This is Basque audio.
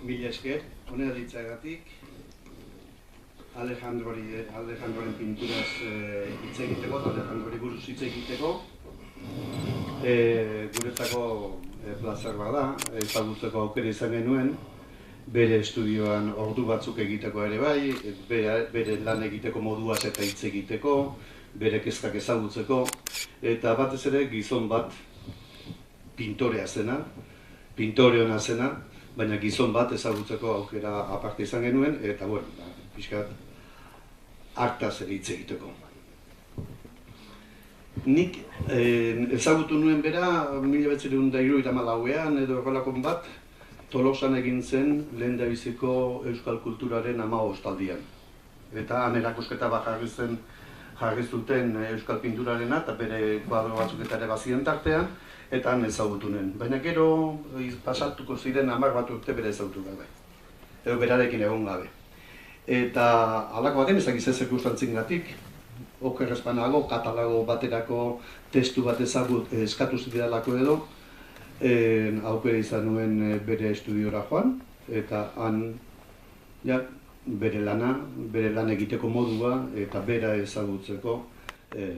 Mila esker, honea ditzagatik, Alejandroren pinturaz hitz egiteko, Alejandrori buruz hitz egiteko. Guretzako plazer bada, ezagutzeko aukera izan genuen, bere estudioan ordu batzuk egiteko ere bai, bere lan egiteko moduaz eta hitz egiteko, bere kezkak ezagutzeko, eta batez ere gizon bat pintorea zena, pintore hona zena, baina gizon bat ezagutzeko aukera aparte izan genuen, eta bueno, pixkat hartaz ere hitz egiteko. Nik ezagutu nuen bera 1974ean edo horrelakon bat, Tolosan egin zen lehendabiziko euskal kulturaren 15 aldian. Eta han erakusketa bat jarri zuten euskal pinturarena eta bere kuadro batzuk eta ere bazien tartean, eta han ezagutu nuen. Baina gero pasatuko ziren 10 bat urte bere ezagutu gabe, edo berarekin egon gabe. Eta halako baten ezak izan zirkunstantziengatik, oker ez banago, katalago baterako testu bat eskatu zidalako edo, aukera izan nuen bere estudiora joan, eta han bere lan egiteko modua eta bera ezagutzeko